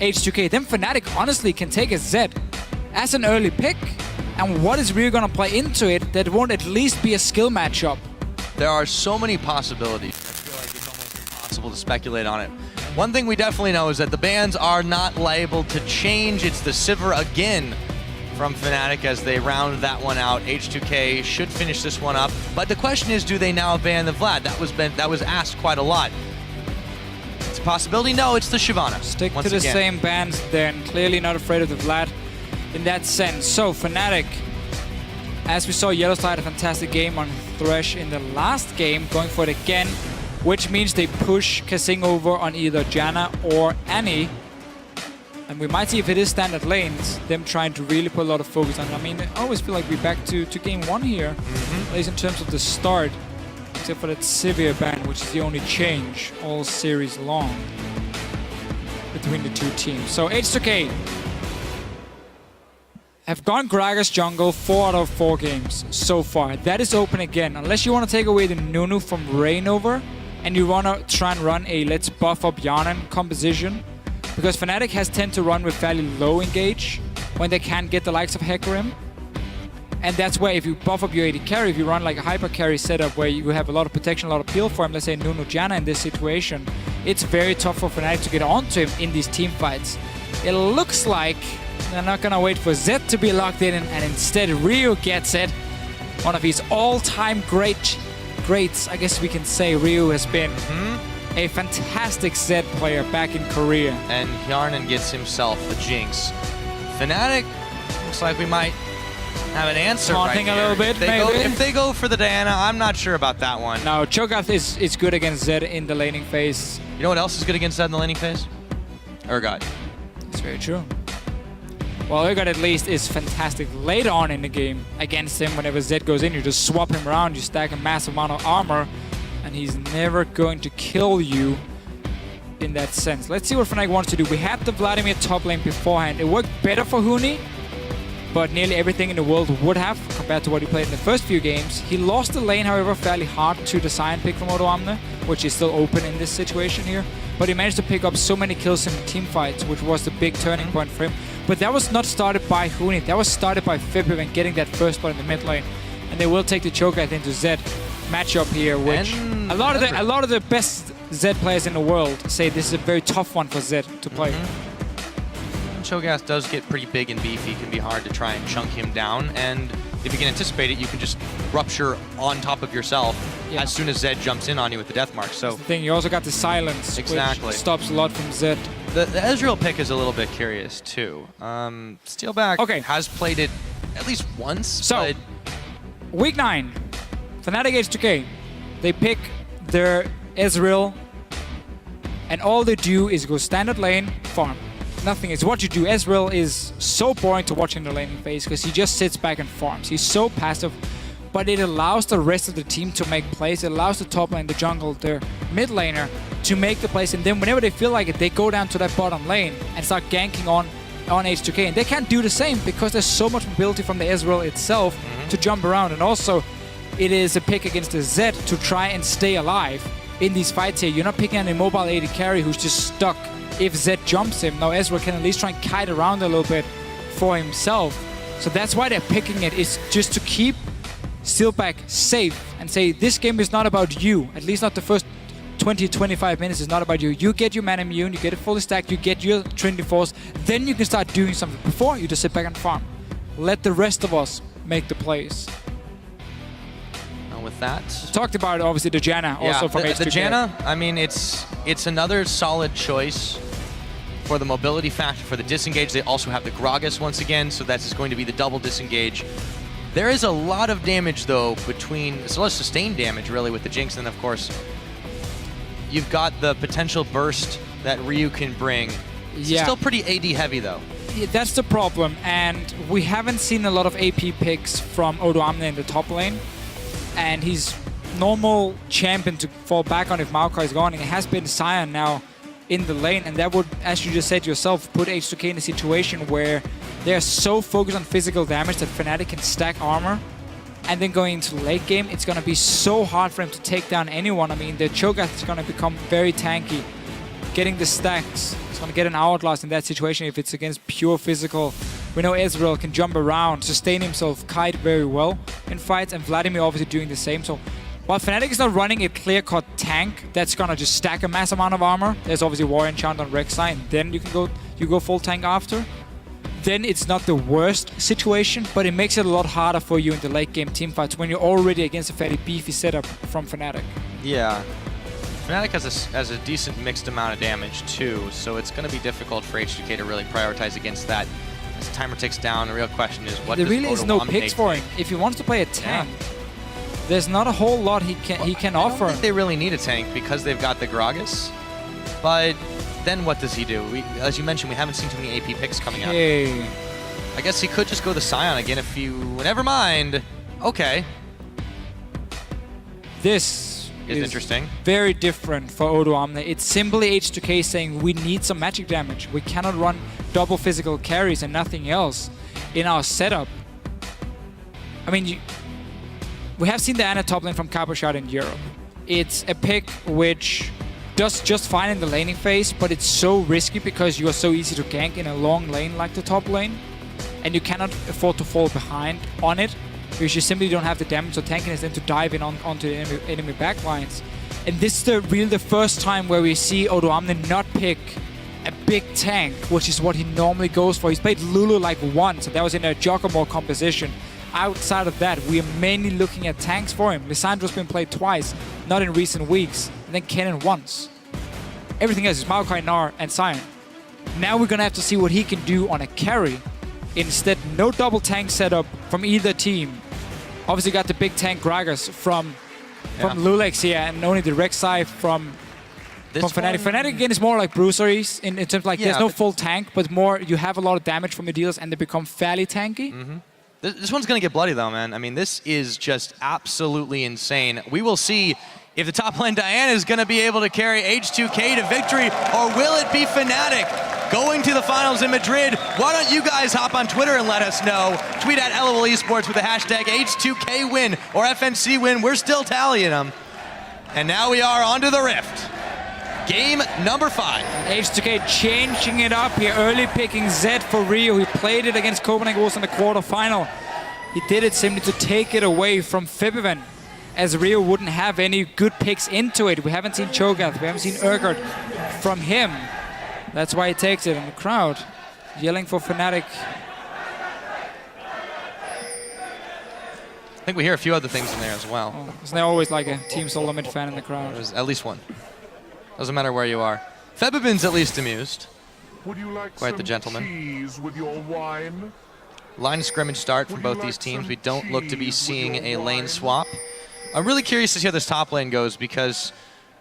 H2K, then Fnatic honestly can take a Z as an early pick. And what is really going to play into it that won't at least be a skill matchup? There are so many possibilities. I feel like it's almost impossible to speculate on it. One thing we definitely know is that the bans are not liable to change. It's the Sivir again from Fnatic as they round that one out. H2K should finish this one up. But the question is, do they now ban the Vlad? That was asked quite a lot. It's a possibility. No, it's the Shyvana. Stick to the same bans then. Clearly not afraid of the Vlad in that sense. So Fnatic, as we saw, Yellowstar had a fantastic game on Thresh in the last game, going for it again, which means they push Kasing over on either Janna or Annie. And we might see, if it is standard lanes, them trying to really put a lot of focus on it. I mean, I always feel like we're back to game one here, at least in terms of the start, except for that Sivir ban, which is the only change all series long between the two teams. So H2K have gone Gragas jungle 4 out of 4 games so far. That is open again. Unless you want to take away the Nunu from Reignover and you want to try and run a let's buff up Yarnan composition. Because Fnatic has tend to run with fairly low engage when they can't get the likes of Hecarim. And that's where if you buff up your AD carry, if you run like a hyper carry setup where you have a lot of protection, a lot of peel for him, let's say Nunu Janna in this situation, it's very tough for Fnatic to get onto him in these team fights. It looks like they're not gonna wait for Zed to be locked in, and instead Ryu gets it. One of his all-time greats, I guess we can say. Ryu has been a fantastic Zed player back in Korea. And Yarnan gets himself the Jinx. Fnatic, looks like we might have an answer Taunting right a little bit, maybe. If they go for the Diana, I'm not sure about that one. No, Cho'Gath is good against Zed in the laning phase. You know what else is good against Zed in the laning phase? Urgot. That's very true. Well, Urgot at least is fantastic later on in the game against him. Whenever Zed goes in, you just swap him around, you stack a massive amount of armor, and he's never going to kill you in that sense. Let's see what Fnatic wants to do. We had the Vladimir top lane beforehand. It worked better for Huni, but nearly everything in the world would have compared to what he played in the first few games. He lost the lane, however, fairly hard to the Sion pick from Odoamne, which is still open in this situation here. But he managed to pick up so many kills in team fights, which was the big turning point for him. But that was not started by Huni. That was started by Fibib and getting that first spot in the mid lane. And they will take the Cho'Gath into Zed matchup here, which a lot of the best Zed players in the world say this is a very tough one for Zed to play. Cho'Gath does get pretty big and beefy. It can be hard to try and chunk him down, and if you can anticipate it, you can just rupture on top of yourself as soon as Zed jumps in on you with the death mark. So that's the thing, you also got the silence, which stops a lot from Zed. The Ezreal pick is a little bit curious too. Steelback has played it at least once. So, week 9, Fnatic H2K, they pick their Ezreal, and all they do is go standard lane, farm. Nothing is what you do. Ezreal is so boring to watch in the laning phase because he just sits back and farms. He's so passive, but it allows the rest of the team to make plays. It allows the top lane, the jungle, their mid laner to make the plays, and then whenever they feel like it, they go down to that bottom lane and start ganking on H2K. And they can't do the same because there's so much mobility from the Ezreal itself to jump around. And also, it is a pick against the Zed to try and stay alive in these fights here. You're not picking an immobile AD carry who's just stuck if Zed jumps him. Now Ezreal can at least try and kite around a little bit for himself. So that's why they're picking it, is just to keep Steelback safe and say, this game is not about you. At least not the first 20-25 minutes is not about you. You get your man immune, you get it fully stacked, you get your Trinity Force, then you can start doing something. Before, you just sit back and farm. Let the rest of us make the plays. With that, we talked about obviously the Janna also from H2K. The Janna, I mean, it's another solid choice for the mobility factor, for the disengage. They also have the Gragas once again, so that's going to be the double disengage. There is a lot of damage though it's a lot of sustained damage really with the Jinx, and of course you've got the potential burst that Ryu can bring. It's still pretty AD heavy though. Yeah, that's the problem, and we haven't seen a lot of AP picks from Odoamne in the top lane. And he's normal champion to fall back on if Maokai is gone. It has been Sion now in the lane, and that would, as you just said yourself, put H2K in a situation where they're so focused on physical damage that Fnatic can stack armor. And then going into late game, it's going to be so hard for him to take down anyone. I mean, the Cho'Gath is going to become very tanky. getting the stacks. He's going to get an hourglass in that situation if it's against pure physical. We know Ezreal can jump around, sustain himself, kite very well in fights, and Vladimir obviously doing the same. So while Fnatic is not running a clear-cut tank that's going to just stack a mass amount of armor, there's obviously War Enchant on Rek'Sai, and then you can go full tank after. Then it's not the worst situation, but it makes it a lot harder for you in the late game teamfights when you're already against a fairly beefy setup from Fnatic. Yeah. Fnatic has a decent mixed amount of damage too, so it's going to be difficult for H2K to really prioritize against that. As the timer ticks down, the real question is what there does really is no picks for him. If he wants to play a tank, there's not a whole lot he can offer. I don't think they really need a tank because they've got the Gragas, but then what does he do? As you mentioned, we haven't seen too many AP picks coming out. Hey. I guess he could just go the Scion again if you... Never mind. Okay. This is interesting. Very different for Odoamne. It's simply H2K saying we need some magic damage. We cannot run double physical carries and nothing else in our setup. I mean, we have seen the Ana top lane from Cabochard in Europe. It's a pick which does just fine in the laning phase, but it's so risky because you are so easy to gank in a long lane like the top lane, and you cannot afford to fall behind on it because you simply don't have the damage, so tanking is then to dive in onto the enemy backlines. And this is really the first time where we see Odoamne not pick a big tank, which is what he normally goes for. He's played Lulu like once, and that was in a Joggermore composition. Outside of that, we are mainly looking at tanks for him. Lissandro's been played twice, not in recent weeks, and then Kennen once. Everything else is Maokai, Gnar, and Sion. Now we're gonna have to see what he can do on a carry. Instead, no double tank setup from either team. Obviously got the big tank Gragas from Lulex here, and only the Rek'Sai from Fnatic. Fnatic again is more like bruiseries in terms of like there's no full tank, but more you have a lot of damage from your deals and they become fairly tanky. This one's going to get bloody though, man. I mean, this is just absolutely insane. We will see if the top lane Diana is going to be able to carry H2K to victory, or will it be Fnatic going to the finals in Madrid? Why don't you guys hop on Twitter and let us know. Tweet at LOL Esports with the hashtag H2K win or FNC win. We're still tallying them. And now we are onto the Rift. Game number 5. H2K changing it up here, early picking Zed for Rio. He played it against Copenhagen Wolves in the quarterfinal. He did it simply to take it away from Febiven, as Rio wouldn't have any good picks into it. We haven't seen Cho'Gath, we haven't seen Urgot from him. That's why he takes it, and the crowd yelling for Fnatic. I think we hear a few other things in there as well. Oh, isn't there always like a Team Solomid fan in the crowd? There's at least one. Doesn't matter where you are. Febiven's at least amused. Would you like Quite the gentleman. with your wine? Line of scrimmage start from both these teams. We don't look to be seeing a lane swap. I'm really curious to see how this top lane goes because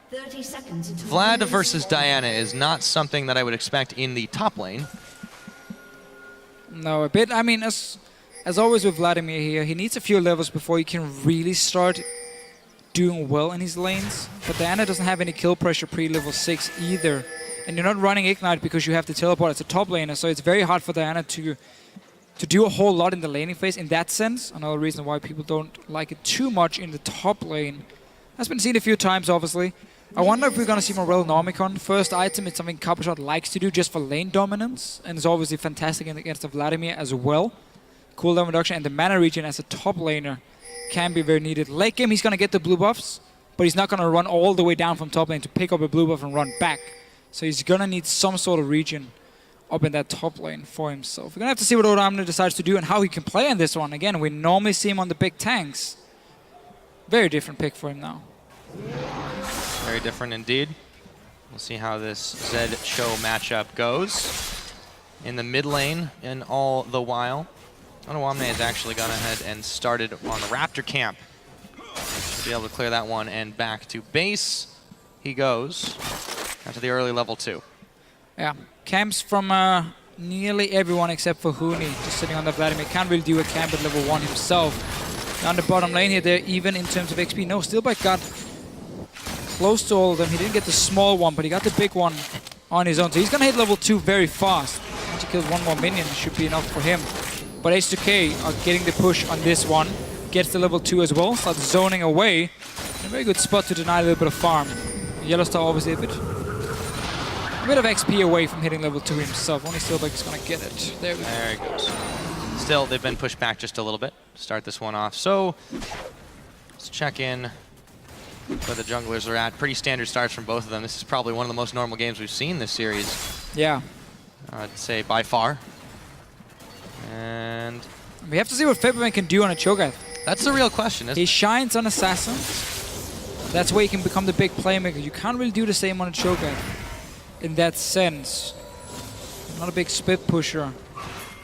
30 seconds Vlad versus Diana is not something that I would expect in the top lane. No, a bit. I mean, as always with Vladimir here, he needs a few levels before he can really start doing well in his lanes. But Diana doesn't have any kill pressure pre-level 6 either. And you're not running Ignite because you have the teleport as a top laner, so it's very hard for Diana to do a whole lot in the laning phase in that sense. Another reason why people don't like it too much in the top lane. Has been seen a few times, obviously. I wonder if we're going to see Morel Normicon. First item, it's something Cabochard likes to do just for lane dominance, and it's obviously fantastic against the Vladimir as well. Cooldown reduction and the mana regen as a top laner can be very needed. Late game, he's going to get the blue buffs, but he's not going to run all the way down from top lane to pick up a blue buff and run back. So he's going to need some sort of regen up in that top lane for himself. We're going to have to see what Odoamne decides to do and how he can play in this one. Again, we normally see him on the big tanks. Very different pick for him now. Very different indeed. We'll see how this Zed Show matchup goes. In the mid lane, and all the while, Odoamne has actually gone ahead and started on the Raptor camp. Should be able to clear that one and back to base. He goes to the early level 2. Yeah, camps from nearly everyone except for Huni, just sitting on the Vladimir. Can't really do a camp at level 1 himself. Down the bottom lane here, they're even in terms of XP. No, Steelback got close to all of them. He didn't get the small one, but he got the big one on his own. So he's going to hit level 2 very fast. Once he kills one more minion, it should be enough for him. But H2K are getting the push on this one. Gets the level 2 as well, starts zoning away. A very good spot to deny a little bit of farm. Yellowstar obviously a bit A bit of XP away from hitting level 2 himself. Only Steelback is going to get it. There we go. There it goes. Still, they've been pushed back just a little bit to start this one off. So, let's check in where the junglers are at. Pretty standard starts from both of them. This is probably one of the most normal games we've seen this series. Yeah. I'd say by far. And we have to see what Febman can do on a Cho'Gath. that's the real question, isn't He it? shines on Assassins. That's where he can become the big playmaker. You can't really do the same on a Cho'Gath in that sense. Not a big split pusher.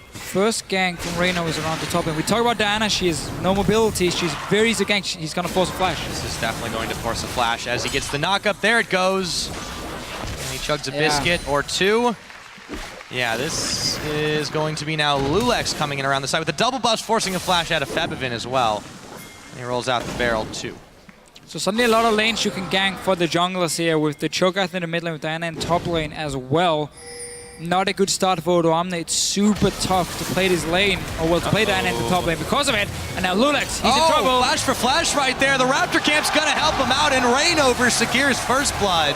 First gank from Reno is around the top. And we talk about Diana, she has no mobility. She's very easy to gank. He's going to force a flash. This is definitely going to force a flash as he gets the knock up. There it goes. And he chugs a biscuit or two. Yeah, this is going to be now Lulex coming in around the side with a double bust, forcing a flash out of Febvin as well. And he rolls out the barrel too. So suddenly a lot of lanes you can gank for the junglers here with the Cho'Gath in the mid lane, with Diana in top lane as well. Not a good start for Odoamne. It's super tough to play this lane, or well, to play Diana in the top lane because of it. And now Lulex, he's in trouble. Flash for flash right there. The Raptor camp's gonna help him out, and Rainover secures first blood.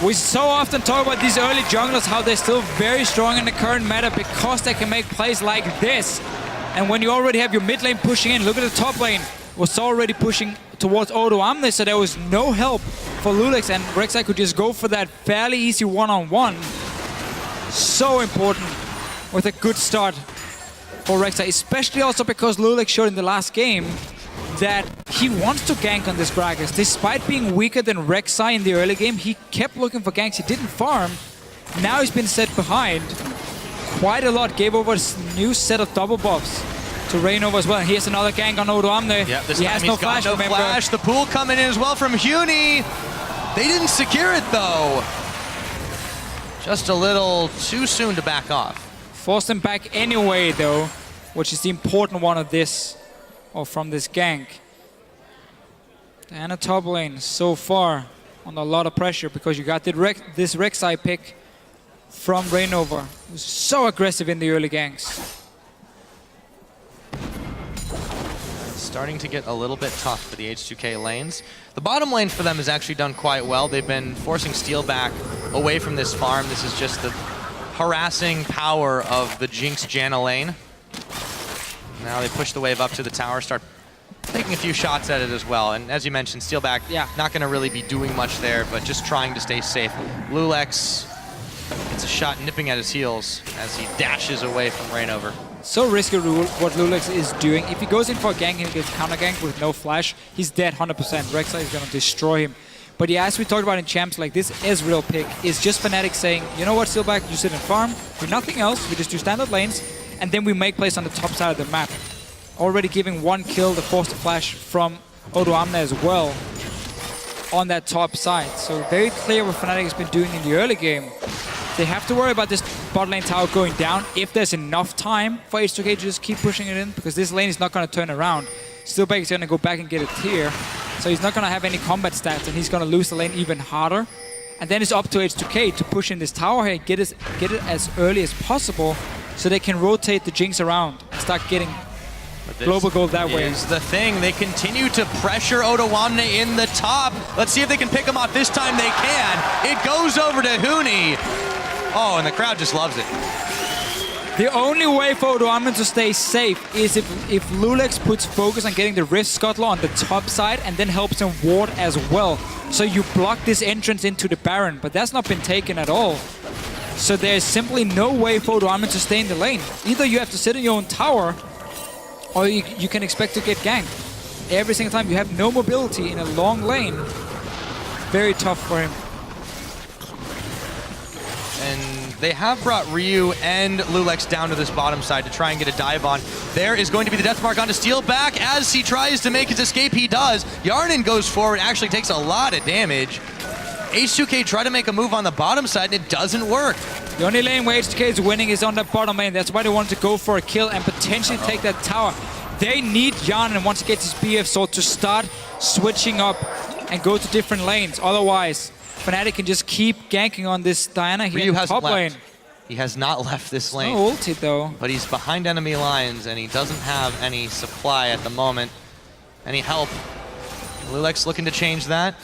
We so often talk about these early junglers, how they're still very strong in the current meta because they can make plays like this. And when you already have your mid lane pushing in, look at the top lane, was already pushing towards Odoamne, so there was no help for Lulex, and Rek'Sai could just go for that fairly easy one-on-one. So important with a good start for Rek'Sai, especially also because Lulex showed in the last game that he wants to gank on this Gragas. Despite being weaker than Rek'Sai in the early game, he kept looking for ganks. He didn't farm. Now he's been set behind quite a lot. Gave over a new set of double buffs to Rainover as well. And here's another gank on Odoamne. Yep, this he time has he's no got flash, no remember. flash. The pool coming in as well from Huni. They didn't secure it though. Just a little too soon to back off. Forced him back anyway though, which is the important one of this, or from this gank. Diana top lane so far under a lot of pressure because you got this Rek'Sai pick from Rainover, who's so aggressive in the early ganks. Starting to get a little bit tough for the H2K lanes. The bottom lane for them has actually done quite well. They've been forcing Steel back away from this farm. This is just the harassing power of the Jinx Janna lane. Now they push the wave up to the tower, start taking a few shots at it as well. And as you mentioned, Steelback not going to really be doing much there, but just trying to stay safe. Lulex gets a shot nipping at his heels as he dashes away from Rainover. So risky what Lulex is doing. If he goes in for a gank and he gets counter ganked with no flash, he's dead 100%. Rek'Sai is going to destroy him. But yeah, as we talked about in champs, like this Ezreal pick is just Fnatic saying, you know what, Steelback, you sit and farm, do nothing else, we just do standard lanes, and then we make plays on the top side of the map. Already giving one kill to force the flash from Odoamne as well on that top side. So very clear what Fnatic has been doing in the early game. They have to worry about this bot lane tower going down if there's enough time for H2K to just keep pushing it in, because this lane is not going to turn around. Steelback is going to go back and get a tier, so he's not going to have any combat stats, and he's going to lose the lane even harder. And then it's up to H2K to push in this tower here, get it as early as possible, so they can rotate the Jinx around and start getting global gold that way. Is the thing. They continue to pressure Odoamne in the top. Let's see if they can pick him off. This time they can. It goes over to Huni. Oh, and the crowd just loves it. The only way for Odoamne to stay safe is if Lulex puts focus on getting the Rift Scuttler on the top side and then helps him ward as well. So you block this entrance into the Baron, but that's not been taken at all. So there's simply no way for Odoamne to stay in the lane. Either you have to sit in your own tower, or you can expect to get ganked. Every single time you have no mobility in a long lane. Very tough for him. And they have brought Ryu and Lulex down to this bottom side to try and get a dive on. There is going to be the death mark onto Steel back as he tries to make his escape. He does. Yarnan goes forward, actually takes a lot of damage. H2K try to make a move on the bottom side and it doesn't work. The only lane where H2K is winning is on the bottom lane. That's why they wanted to go for a kill and potentially take that tower. They need Yarnan once he gets his BF sword to start switching up and go to different lanes. Otherwise, Fnatic can just keep ganking on this Diana here in the top lane. He has not left this lane. No ulti though. But he's behind enemy lines and he doesn't have any supply at the moment. Any help. Lulex looking to change that.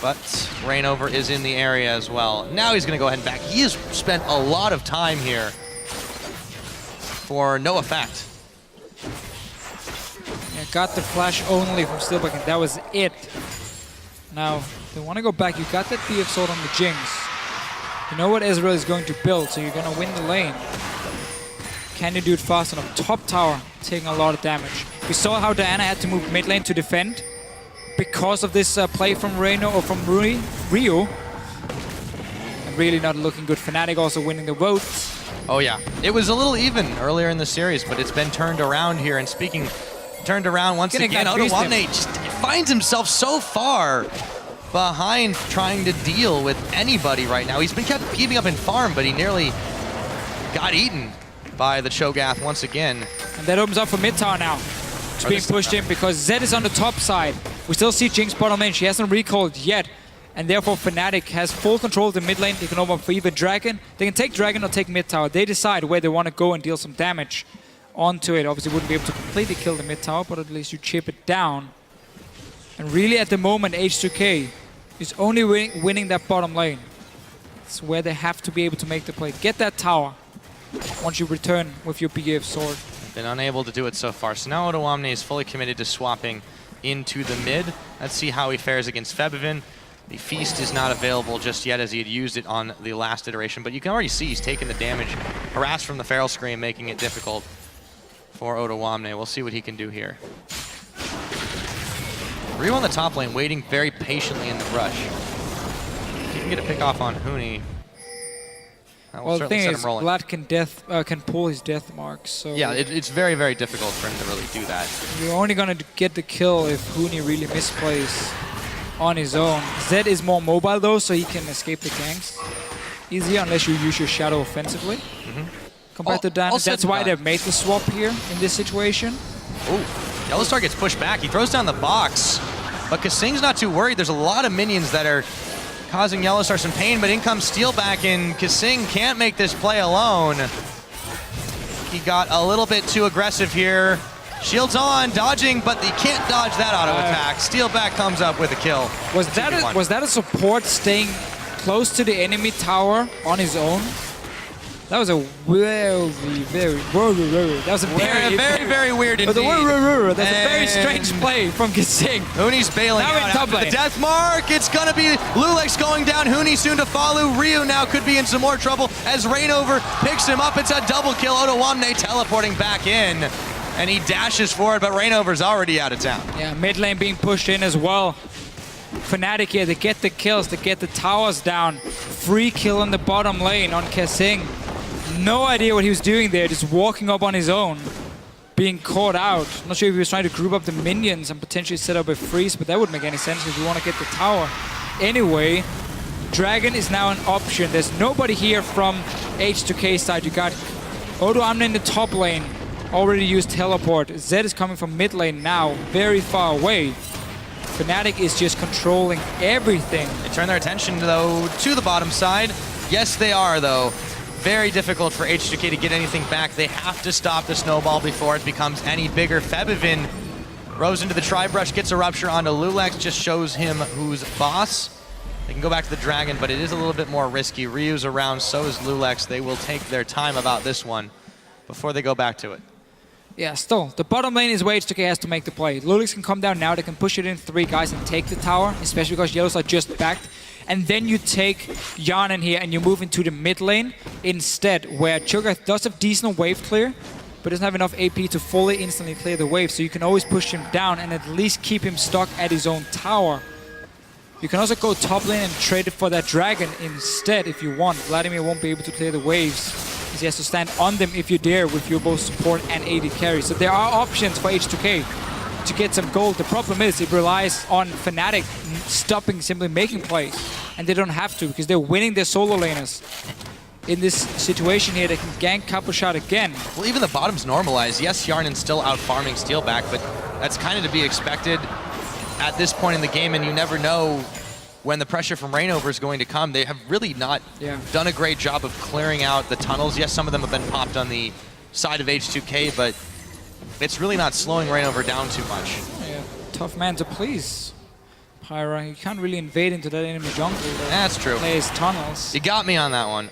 But Rainover is in the area as well. Now he's going to go ahead and back. He has spent a lot of time here for no effect. Yeah, got the flash only from Steelback, and that was it. Now, they want to go back. You got that BF sword on the Jinx. You know what Ezreal is going to build, so you're going to win the lane. Can you do it fast enough? Top tower taking a lot of damage. We saw how Diana had to move mid lane to defend because of this play from Reno or from Rio. And really not looking good. Fnatic also winning the votes. Oh yeah, it was a little even earlier in the series, but it's been turned around here. And speaking, turned around once again. Odoamne just finds himself so far behind trying to deal with anybody right now. He's been keeping up in farm, but he nearly got eaten by the Cho'Gath once again. And that opens up for mid tower now. It's being pushed in because Zed is on the top side. We still see Jinx bottom lane. She hasn't recalled yet. And therefore Fnatic has full control of the mid lane. They can open up for either Dragon. They can take Dragon or take mid tower. They decide where they want to go and deal some damage onto it. Obviously wouldn't be able to completely kill the mid tower, but at least you chip it down. And really at the moment H2K is only winning that bottom lane. It's where they have to be able to make the play. Get that tower once you return with your BF sword. Been unable to do it so far. So now Odoamne is fully committed to swapping into the mid. Let's see how he fares against Febivin. The Feast is not available just yet as he had used it on the last iteration, but you can already see he's taking the damage, harassed from the Feral Scream, making it difficult for Odoamne. We'll see what he can do here. Rio on the top lane, waiting very patiently in the rush. He can get a pick off on Huni. Well, the thing is, Vlad can pull his death mark, so... Yeah, it's very, very difficult for him to really do that. You're only going to get the kill if Huni really misplays on his own. Zed is more mobile though, so he can escape the ganks easier unless you use your shadow offensively. Compared to Dan. That's why they've made the swap here in this situation. Oh, Yellowstar gets pushed back. He throws down the box, but Kasing's not too worried. There's a lot of minions that are causing Yellowstar some pain, but in comes Steelback, and Kasing can't make this play alone. He got a little bit too aggressive here. Shields on, dodging, but he can't dodge that auto attack. Steelback comes up with a kill. Was that a support staying close to the enemy tower on his own? That was a very weird indeed. That's a very strange play from Kasing. Huni's bailing out after the death mark. It's gonna be Lulex going down. Huni soon to follow. Rio now could be in some more trouble as Rainover picks him up. It's a double kill. Odoamne teleporting back in. And he dashes forward, but Rainover's already out of town. Yeah, mid lane being pushed in as well. Fnatic here, they get the kills, they get the towers down. Free kill on the bottom lane on Kasing. No idea what he was doing there, just walking up on his own. Being caught out. Not sure if he was trying to group up the minions and potentially set up a freeze, but that wouldn't make any sense because you want to get the tower. Anyway, Dragon is now an option. There's nobody here from H2K side. You got Odoamne in the top lane. Already used teleport. Zed is coming from mid lane now, very far away. Fnatic is just controlling everything. They turn their attention, though, to the bottom side. Yes, they are, though. Very difficult for H2K to get anything back. They have to stop the snowball before it becomes any bigger. Febivin rows into the Tri-Brush, gets a rupture onto Lulex, just shows him who's boss. They can go back to the Dragon, but it is a little bit more risky. Ryu's around, so is Lulex. They will take their time about this one before they go back to it. Yeah, still, the bottom lane is where H2K has to make the play. Lulex can come down now, they can push it in 3 guys and take the tower, especially because Yellows are just backed. And then you take Yarn in here and you move into the mid lane instead, where Cho'Gath does have decent wave clear, but doesn't have enough AP to fully instantly clear the wave, so you can always push him down and at least keep him stuck at his own tower. You can also go top lane and trade it for that Dragon instead if you want. Vladimir won't be able to clear the waves. He has to stand on them if you dare with your both support and AD carry. So there are options for H2K to get some gold. The problem is it relies on Fnatic stopping simply making plays. And they don't have to because they're winning their solo laners. In this situation here, they can gank Couple Shot again. Well, even the bottom's normalized. Yes, Yarnen's still out farming Steelback, but that's kind of to be expected at this point in the game, and you never know when the pressure from Rainover is going to come. They have really not done a great job of clearing out the tunnels. Yes, some of them have been popped on the side of H2K, but it's really not slowing Rainover down too much. Yeah, tough man to please. Pyra. You can't really invade into that enemy jungle. That's true. Plays tunnels. You got me on that one.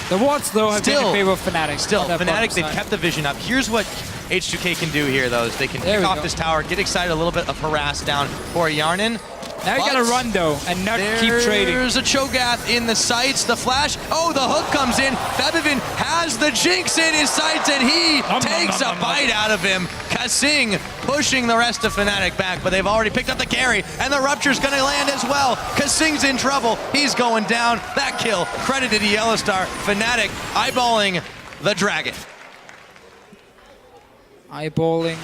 The wards, though, have been in favor of Fnatic. Still, on that Fnatic, they've bottom side. kept the vision up. Here's what H2K can do here, though, is they can There pick we off go. this tower, get excited a little bit of harass down for Yarnin. Now you gotta run, though, and not keep trading. There's a Cho'Gath in the sights, the flash. Oh, the hook comes in. Febivin has the Jinx in his sights, and he takes a bite out of him. Kasing pushing the rest of Fnatic back, but they've already picked up the carry, and the Rupture's gonna land as well. Kasing's in trouble. He's going down. That kill credited to Yellowstar. Fnatic eyeballing the Dragon. Eyeballing.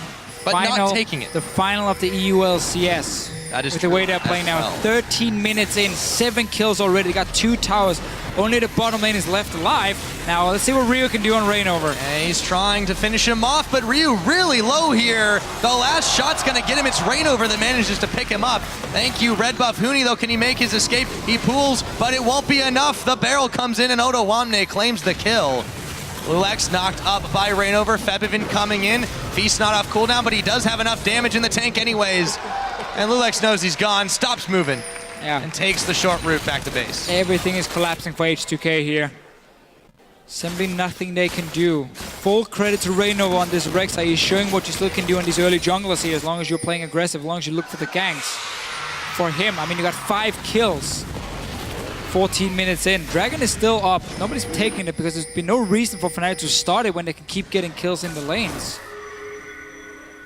But not taking it. The final of the EU LCS. That is with true the way they're playing as now. well. 13 minutes in, 7 kills already. They got 2 towers. Only the bottom lane is left alive. Now let's see what Ryu can do on Reignover. And he's trying to finish him off, but Ryu really low here. The last shot's gonna get him. It's Reignover that manages to pick him up. Thank you, Red Buff Huni, though. Can he make his escape? He pulls, but it won't be enough. The barrel comes in, and Ottawamne claims the kill. Lulex knocked up by Reignover. Febivin coming in. Feast not off cooldown, but he does have enough damage in the tank anyways. And Lulex knows he's gone, stops moving, and takes the short route back to base. Everything is collapsing for H2K here. Simply nothing they can do. Full credit to Reignover on this Rek'Sai. He's showing what you still can do on these early junglers here, as long as you're playing aggressive, as long as you look for the ganks. For him, I mean, you got 5 kills. 14 minutes in. Dragon is still up. Nobody's taking it because there's been no reason for Fnatic to start it when they can keep getting kills in the lanes.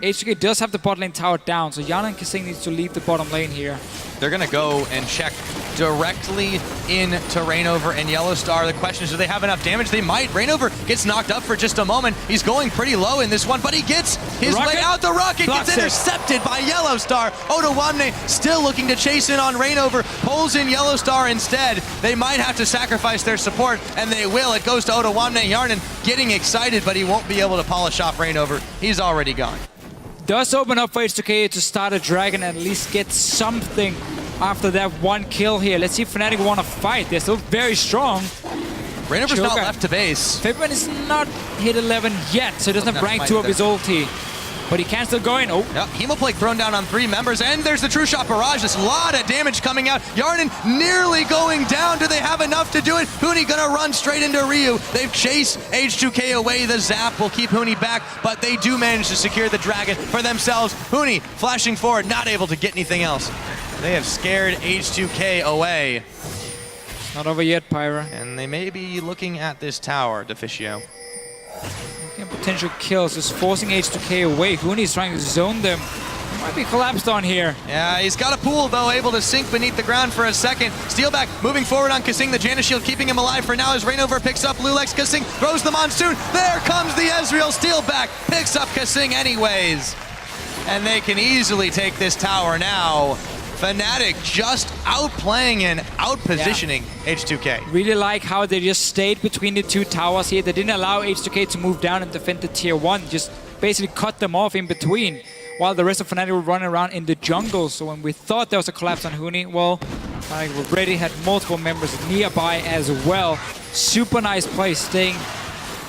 H2K does have the bot lane tower down, so Yana and Kasing needs to leave the bottom lane here. They're gonna go and check directly into Reignover and Yellowstar. The question is, do they have enough damage? They might. Reignover gets knocked up for just a moment. He's going pretty low in this one, but he gets his way out. The rocket gets intercepted by Yellowstar. Ottawamne still looking to chase in on Reignover. Pulls in Yellowstar instead. They might have to sacrifice their support, and they will. It goes to Ottawamne. Yarnin getting excited, but he won't be able to polish off Reignover. He's already gone. Does open up for H2K to start a Dragon and at least get something after that 1 kill here. Let's see if Fnatic want to fight. They're still very strong. Reignover's not left to base. Febivin is not hit 11 yet, so he doesn't have rank 2 of his ulti. But he can still go in. Oh. Yep, Hemoplague thrown down on 3 members, and there's the True Shot Barrage. There's a lot of damage coming out. Yarnin nearly going down. Do they have enough to do it? Huni gonna run straight into Ryu. They've chased H2K away. The zap will keep Huni back, but they do manage to secure the Dragon for themselves. Huni flashing forward, not able to get anything else. They have scared H2K away. It's not over yet, Pyra. And they may be looking at this tower, Deficio. Potential kills, just forcing H2K away. Huni's trying to zone them. Might be collapsed on here. Yeah, he's got a pool, though, able to sink beneath the ground for a second. Steelback moving forward on Kasing. The Janus Shield keeping him alive for now as Reignover picks up Lulex. Kasing throws the Monsoon. There comes the Ezreal. Steelback picks up Kasing anyways. And they can easily take this tower now. Fnatic just outplaying and outpositioning H2K. Really like how they just stayed between the 2 towers here. They didn't allow H2K to move down and defend the tier 1. Just basically cut them off in between, while the rest of Fnatic were running around in the jungle. So when we thought there was a collapse on Huni, well, Fnatic already had multiple members nearby as well. Super nice play staying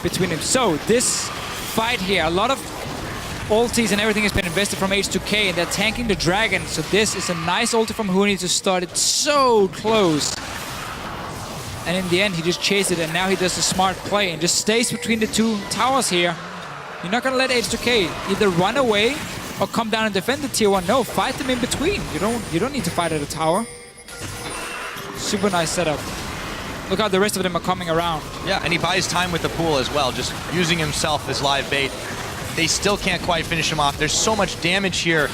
between them. So this fight here, a lot of ultis and everything has been invested from H2K, and they're tanking the Dragon. So this is a nice ulti from Huni to start it so close. And in the end, he just chased it, and now he does a smart play and just stays between the 2 towers here. You're not gonna let H2K either run away or come down and defend the tier 1. No, fight them in between. You don't need to fight at a tower. Super nice setup. Look how the rest of them are coming around. Yeah, and he buys time with the pool as well, just using himself as live bait. They still can't quite finish him off. There's so much damage here.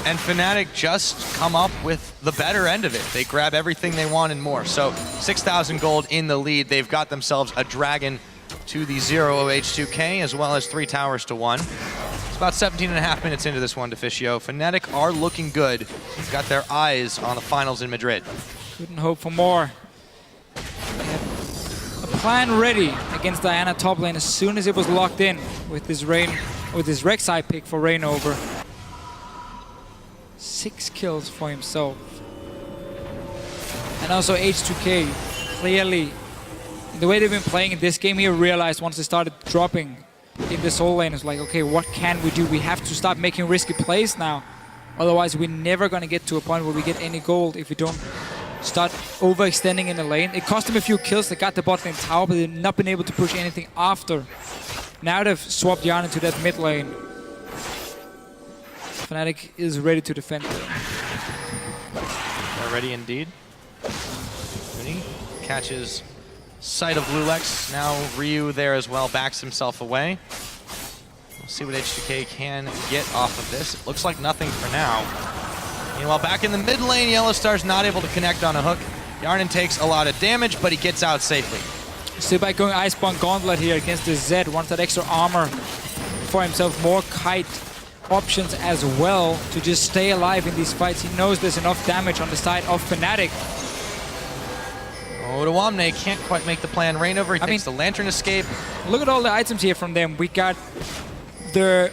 And Fnatic just come up with the better end of it. They grab everything they want and more. So 6,000 gold in the lead. They've got themselves a Dragon to the 0 of H2K, as well as 3 towers to 1. It's about 17.5 minutes into this one, Deficio. Fnatic are looking good. They've got their eyes on the finals in Madrid. Couldn't hope for more. Plan ready against Diana top lane as soon as it was locked in with this Rek'Sai pick for Reignover. 6 kills for himself. And also H2K clearly, the way they've been playing in this game here, realized once they started dropping in this whole lane, it's like, okay, what can we do? We have to start making risky plays now. Otherwise, we're never going to get to a point where we get any gold if we don't start overextending in the lane. It cost them a few kills. They got the bot lane tower, but they've not been able to push anything after. Now they've swapped Yarn into that mid lane. Fnatic is ready to defend. They're ready indeed. Uni catches sight of Lulex. Now Ryu there as well, backs himself away. We'll see what H2K can get off of this. It looks like nothing for now. Meanwhile, back in the mid lane, Yellowstar's not able to connect on a hook. Yarnin takes a lot of damage, but he gets out safely. Still by going Iceborne Gauntlet here against the Zed, wants that extra armor for himself, more kite options as well to just stay alive in these fights. He knows there's enough damage on the side of Fnatic. Odoamne can't quite make the plan. Rainover, he takes the Lantern escape. Look at all the items here from them. We got the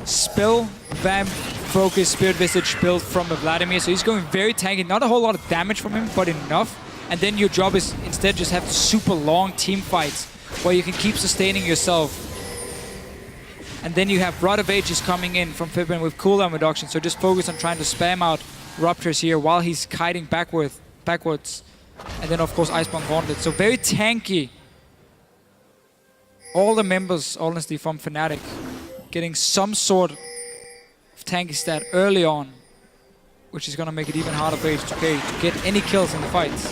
Spell, Vamp, Focus, Spirit Visage build from Vladimir, so he's going very tanky. Not a whole lot of damage from him, but enough. And then your job is instead just have super long team fights where you can keep sustaining yourself. And then you have Rod of Ages coming in from Pippin with cooldown reduction, so just focus on trying to spam out Ruptures here while he's kiting backwards. And then of course Iceborne Gauntlet. So very tanky. All the members, honestly, from Fnatic getting some sort of tanky stat early on, which is going to make it even harder for H2K to get any kills in the fights.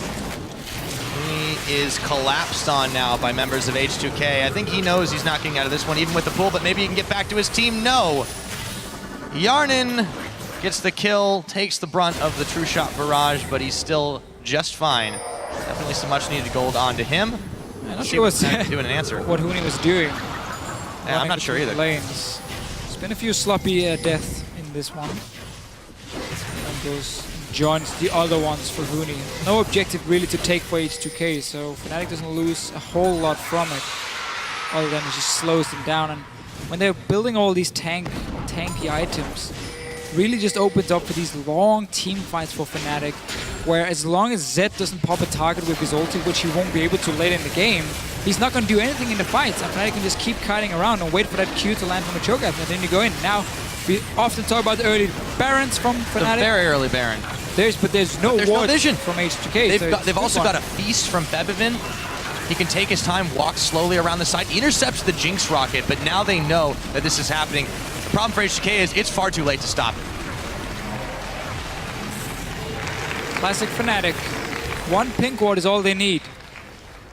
He is collapsed on now by members of H2K. I think he knows he's not getting out of this one, even with the pull, but maybe he can get back to his team. No! Yarnin gets the kill, takes the brunt of the True Shot barrage, but he's still just fine. Definitely some much needed gold onto him. I'm not sure doing an answer. what Huni was doing. Yeah, I'm not sure either. Lanes. There's been a few sloppy deaths in this one. And those joins the other ones for Huni. No objective really to take for H2K, so Fnatic doesn't lose a whole lot from it. Other than it just slows them down. And when they're building all these tanky items, really just opens up for these long team fights for Fnatic, where as long as Zed doesn't pop a target with his ulti, which he won't be able to later in the game, he's not going to do anything in the fights, and Fnatic can just keep kiting around and wait for that Q to land from a choke, and then you go in. Now, we often talk about the early Barons from Fnatic. The very early Baron. There's no vision from H2K. They've also got a feast from Bebevin. He can take his time, walk slowly around the side, intercepts the Jinx rocket, but now they know that this is happening. The problem for H2K is it's far too late to stop it. Classic Fnatic. One pink ward is all they need.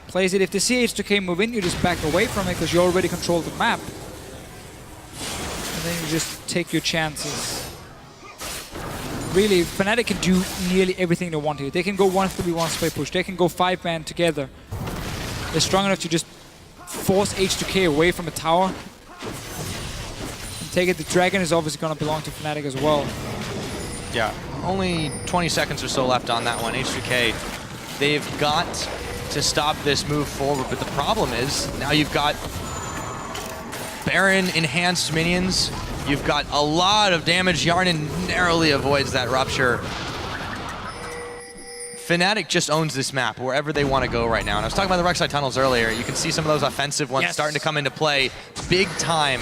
Plays it. If they see H2K move in, you just back away from it because you already control the map. And then you just take your chances. Really, Fnatic can do nearly everything they want here. They can go 1-3-1 spray push. They can go 5-man together. They're strong enough to just force H2K away from a tower. And take it. The dragon is obviously going to belong to Fnatic as well. Yeah, only 20 seconds or so left on that one. H2K, they've got to stop this move forward, but the problem is now you've got Baron enhanced minions. You've got a lot of damage. Yarnin narrowly avoids that rupture. Fnatic just owns this map wherever they want to go right now. And I was talking about the Rek'Sai tunnels earlier. You can see some of those offensive ones starting to come into play big time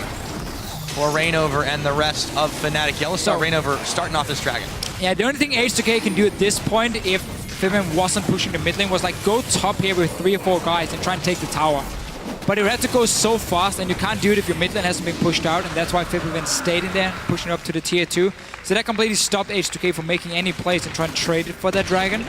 for Rainover and the rest of Fnatic. Yellowstar, Rainover starting off this dragon. Yeah, the only thing H2K can do at this point, if Fiven wasn't pushing the mid lane, was like go top here with 3 or 4 guys and try and take the tower. But it would have to go so fast, and you can't do it if your mid lane hasn't been pushed out, and that's why Fiven stayed in there, pushing up to the tier 2. So that completely stopped H2K from making any plays and trying to trade it for that dragon.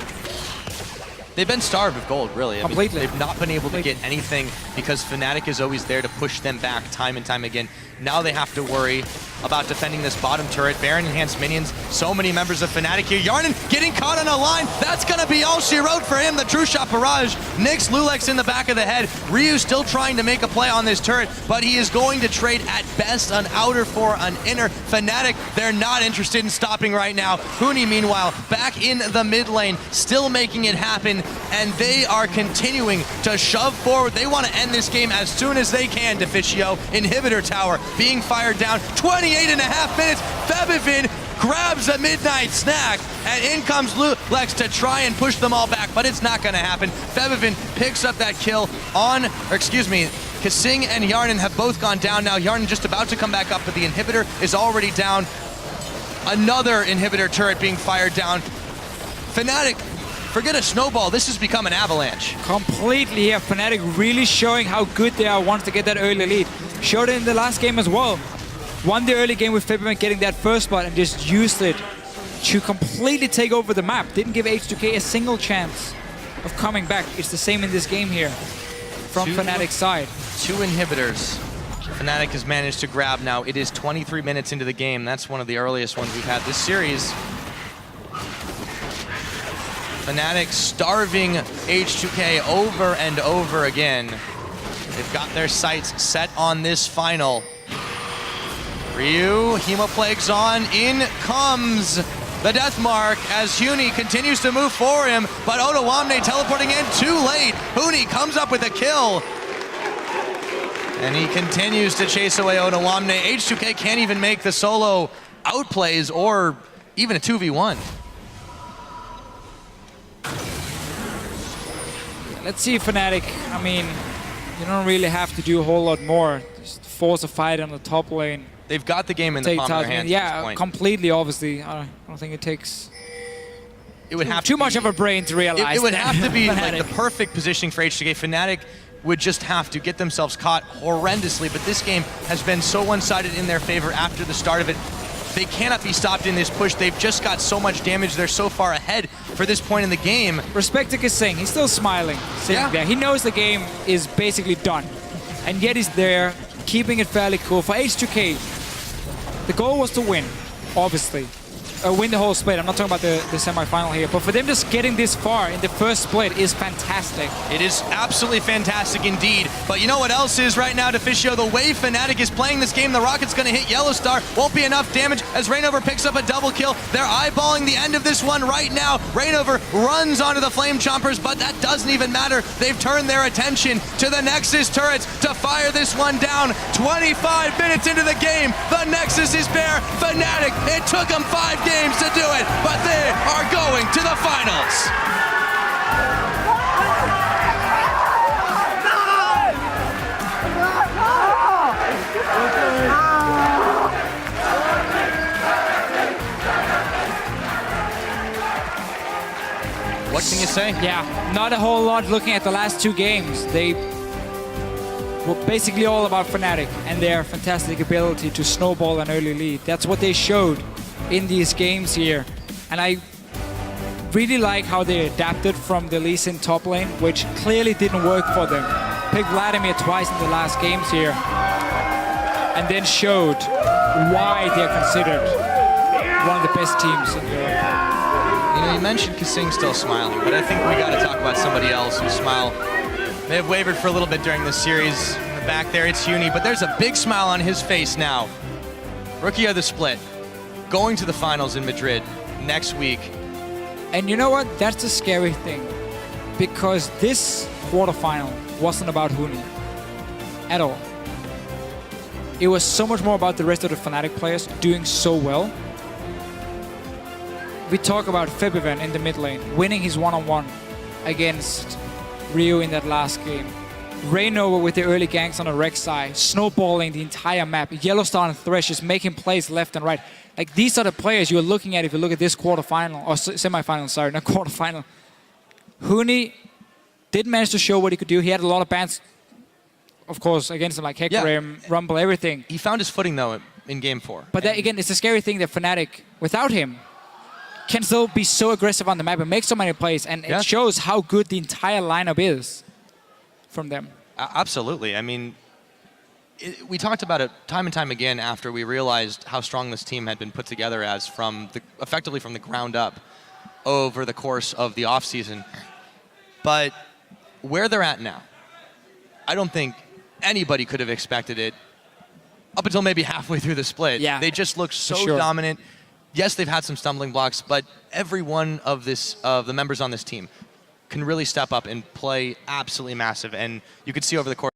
They've been starved of gold, really. Completely. They've not been able to get anything because Fnatic is always there to push them back time and time again. Now they have to worry about defending this bottom turret. Baron enhanced minions. So many members of Fnatic here. Yarnin getting caught on a line. That's going to be all she wrote for him. The True Shot barrage. Nyx Lulex in the back of the head. Ryu still trying to make a play on this turret, but he is going to trade at best an outer for an inner. Fnatic, they're not interested in stopping right now. Huni, meanwhile, back in the mid lane, still making it happen, and they are continuing to shove forward. They want to end this game as soon as they can, Deficio. Inhibitor tower being fired down. 28.5 minutes. Febevin grabs a midnight snack, and in comes Lulex to try and push them all back, but it's not going to happen. Febevin picks up that kill on, Kasing and Yarnin have both gone down now. Yarnin just about to come back up, but the inhibitor is already down. Another inhibitor turret being fired down. Fnatic, forget a snowball. This has become an avalanche. Completely here. Fnatic really showing how good they are once they get that early lead. Showed it in the last game as well. Won the early game with Fibberman getting that first spot and just used it to completely take over the map. Didn't give H2K a single chance of coming back. It's the same in this game here from Fnatic's side. 2 inhibitors. Fnatic has managed to grab now. It is 23 minutes into the game. That's one of the earliest ones we've had this series. Fnatic starving H2K over and over again. They've got their sights set on this final. Ryu, Hemoplague's on. In comes the death mark as Huni continues to move for him, but Otawamne teleporting in too late. Huni comes up with a kill. And he continues to chase away Otawamne. H2K can't even make the solo outplays or even a 2v1. Let's see Fnatic. I mean, you don't really have to do a whole lot more. Just force a fight on the top lane. They've got the game in the palm of their hands at this point. Completely, obviously. I don't think it takes it would have too much of a brain to realize. It would have to be like the perfect positioning for H2K. Fnatic would just have to get themselves caught horrendously, but this game has been so one-sided in their favor after the start of it. They cannot be stopped in this push. They've just got so much damage. They're so far ahead for this point in the game. Respect to Kasing. He's still smiling, sitting there. He knows the game is basically done. And yet he's there, keeping it fairly cool. For H2K, the goal was to win, obviously. Win the whole split. I'm not talking about the semi-final here, but for them just getting this far in the first split is fantastic. It is absolutely fantastic indeed. But you know what else is right now, Deficio? The way Fnatic is playing this game, the Rocket's going to hit Yellowstar. Won't be enough damage as Rainover picks up a double kill. They're eyeballing the end of this one right now. Rainover runs onto the Flame Chompers, but that doesn't even matter. They've turned their attention to the Nexus turrets to fire this one down. 25 minutes into the game, the Nexus is bare. Fnatic, it took them 5 games to do it, but they are going to the finals. What can you say? Yeah, not a whole lot looking at the last 2 games. They were basically all about Fnatic and their fantastic ability to snowball an early lead. That's what they showed in these games here. And I really like how they adapted from the Lee Sin top lane, which clearly didn't work for them. Picked Vladimir twice in the last games here, and then showed why they're considered one of the best teams in Europe. You know, you mentioned Kasing still smiling, but I think we got to talk about somebody else whose smile may have wavered for a little bit during this series. Back there, it's Huni, but there's a big smile on his face now. Rookie of the split, going to the finals in Madrid next week. And you know what? That's the scary thing, because this quarterfinal wasn't about Huni at all. It was so much more about the rest of the Fnatic players doing so well. We talk about Febiven in the mid lane, winning his one-on-one against Ryu in that last game. Rainover with the early ganks on the Rex side, snowballing the entire map. Yellowstar and Thresh is making plays left and right. Like, these are the players you're looking at if you look at this quarterfinal, or semi-final, sorry, not quarterfinal. Huni did manage to show what he could do. He had a lot of bans, of course, against him, like Hecarim, Rumble, everything. He found his footing, though, in Game 4. But that, again, it's a scary thing that Fnatic, without him, can still be so aggressive on the map and make so many plays. And it shows how good the entire lineup is from them. Absolutely. I mean, we talked about it time and time again after we realized how strong this team had been put together as effectively from the ground up over the course of the offseason. But where they're at now, I don't think anybody could have expected it up until maybe halfway through the split. Yeah, they just look so dominant. Yes, they've had some stumbling blocks, but every one of the members on this team can really step up and play absolutely massive. And you could see over the course